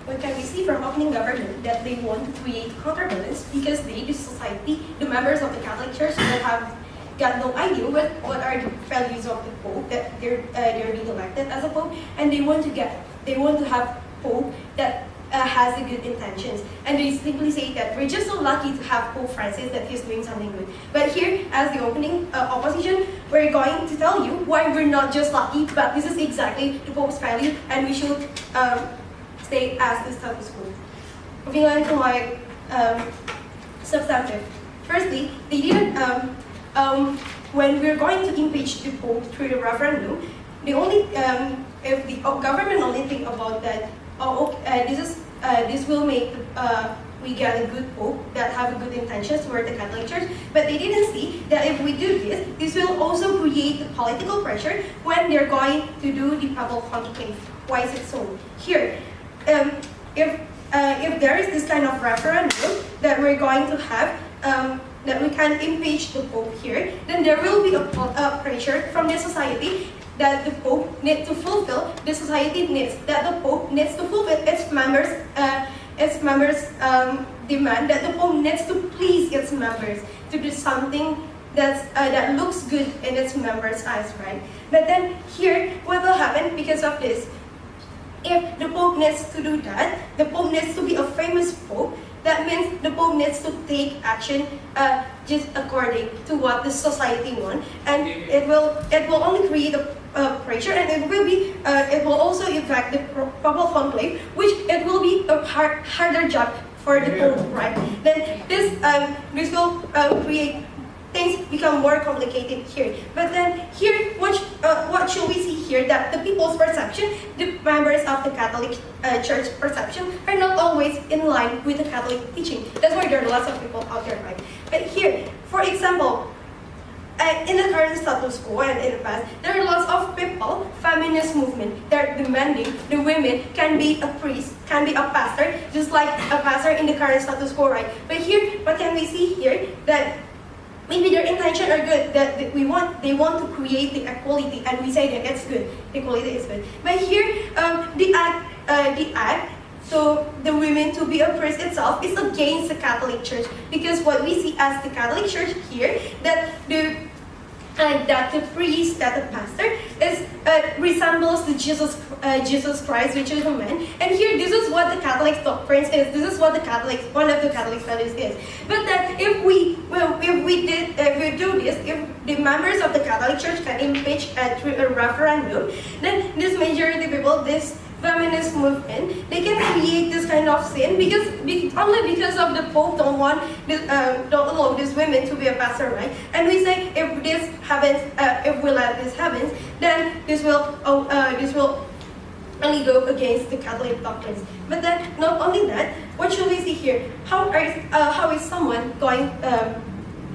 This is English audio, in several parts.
what can we see from opening government? That they want to create counterbalance because they, the society, the members of the Catholic Church that have got no idea what are the values of the Pope, that they're being elected as a Pope, and they want to have Pope that has the good intentions. And they simply say that we're just so lucky to have Pope Francis, that he's doing something good. But here, as the opening opposition, we're going to tell you why we're not just lucky, but this is exactly the Pope's value, and we should stay as the status quo. Moving on to my substantive. Firstly, they didn't, when we're going to impeach the Pope through the referendum, the only, if the government only think about that, this will make we get a good Pope that have a good intentions toward the Catholic Church, but they didn't see that if we do this, this will also create the political pressure when they're going to do the papal conclave. Why is it so? Here, if there is this kind of referendum that we're going to have, that we can impeach the Pope here, then there will be a pressure from the society that the Pope needs to fulfill, the society needs, that the Pope needs to fulfill its members' demand, that the Pope needs to please its members, to do something that looks good in its members' eyes, right? But then here, what will happen because of this? If the Pope needs to do that, the Pope needs to be a famous Pope, that means the Pope needs to take action just according to what the society wants, and it will only create a pressure, and it will also affect the papal conclave, which it will be a harder job for the Pope, right? Then this will create things become more complicated here. But then here, what should we see here? That the people's perception, the members of the Catholic Church perception, are not always in line with the Catholic teaching. That's why there are lots of people out there, right? But here, for example, in the current status quo and in the past, there are lots of people, feminist movement, they're demanding the women can be a priest, can be a pastor, just like a pastor in the current status quo, right? But here, what can we see here? That maybe their intention are good, that they want to create the equality, and we say that it's good, equality is good. But here, the act, so the women to be a priest itself is against the Catholic Church, because what we see as the Catholic Church here, that the priest, that the pastor resembles the Jesus Christ, which is a man. And here, this is what the Catholic doctrine is. This is what one of the Catholic values is. But that if we do this, if the members of the Catholic Church can impeach through a referendum, then this majority people, this feminist movement, they can create this kind of sin only because of the Pope don't allow these women to be a pastor, right? And we say if this happens, if we let this happen, then this will only go against the Catholic doctrines. But then not only that, what should we see here? How is someone going?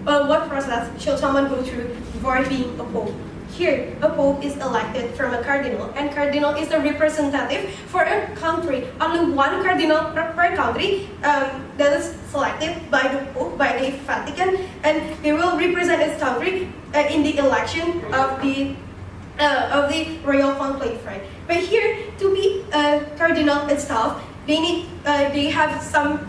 What process should someone go through before being a Pope? Here, a Pope is elected from a cardinal, and cardinal is the representative for a country. Only one cardinal per country that is selected by the Pope, by the Vatican, and they will represent its country in the election of the royal conclave, right? But here, to be a cardinal itself, they have some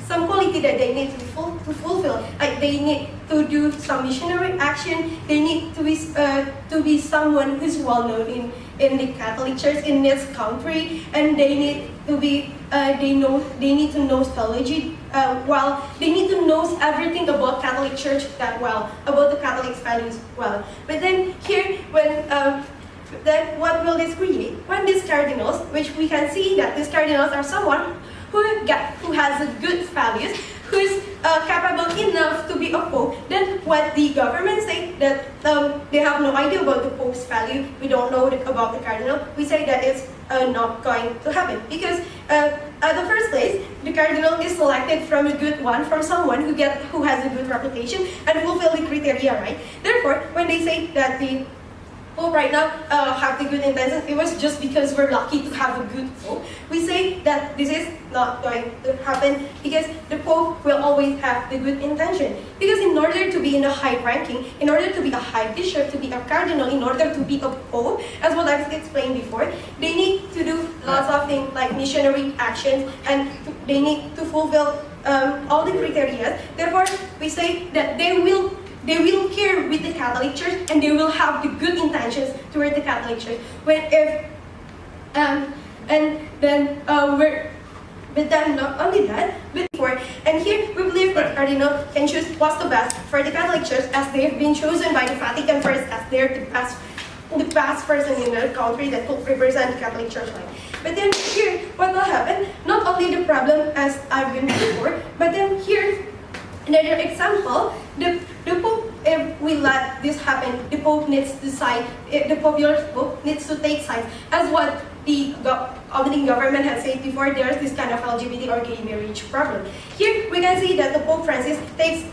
quality that they need to fulfill. Like they need to do some missionary action. They need to be someone who's well known in the Catholic Church in this country, and they need to be they need to know theology well. They need to know everything about Catholic Church that well, about the Catholic values well. But then here, then what will this create? When these cardinals, which we can see that these cardinals are someone who has a good values, who is capable enough to be a Pope, then what the government say that they have no idea about the Pope's value, we don't know about the cardinal, we say that it's not going to happen. Because at the first place, the cardinal is selected from a good one, from someone who has a good reputation and fulfill the criteria, right? Therefore, when they say that Pope right now have the good intentions, it was just because we're lucky to have a good Pope. We say that this is not going to happen because the Pope will always have the good intention. Because in order to be in a high ranking, in order to be a high bishop, to be a cardinal, in order to be a Pope, as what I've explained before, they need to do lots of things like missionary actions, and they need to fulfill all the criteria. Therefore, we say that they will care with the Catholic Church, and they will have the good intentions toward the Catholic Church. But then not only that, but before, and here we believe that cardinal can choose what's the best for the Catholic Church, as they have been chosen by the Vatican first, as they're the best person in the country that could represent the Catholic Church line. But then here, what will happen? Not only the problem as I've been before, but then here, another example, the Pope, if we let this happen, the Pope needs to side, the popular Pope needs to take sides. As what the government has said before, there's this kind of LGBT or gay marriage problem. Here we can see that the Pope Francis takes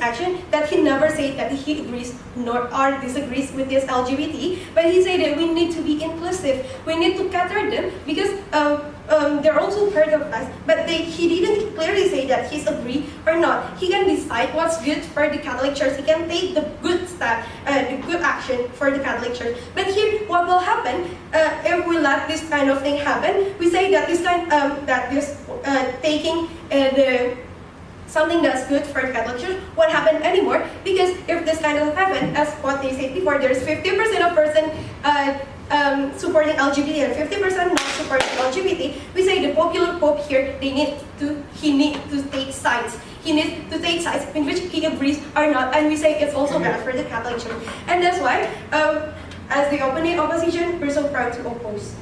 action, that he never said that he agrees nor or disagrees with this LGBT, but he said that we need to be inclusive. We need to cater them because they're also part of us, but he didn't clearly say that he's agree or not. He can decide what's good for the Catholic Church. He can take the good step, the good action for the Catholic Church. But here, what will happen if we let this kind of thing happen? We say that taking something that's good for the Catholic Church won't happen anymore, because if this kind of happen, as what they said before, there's 50% of person supporting LGBT and 50% not supporting LGBT. We say the popular Pope here, he needs to take sides. He needs to take sides in which he agrees or not, and we say it's also bad for the Catholic Church. And that's why, as the opening opposition, we're so proud to oppose.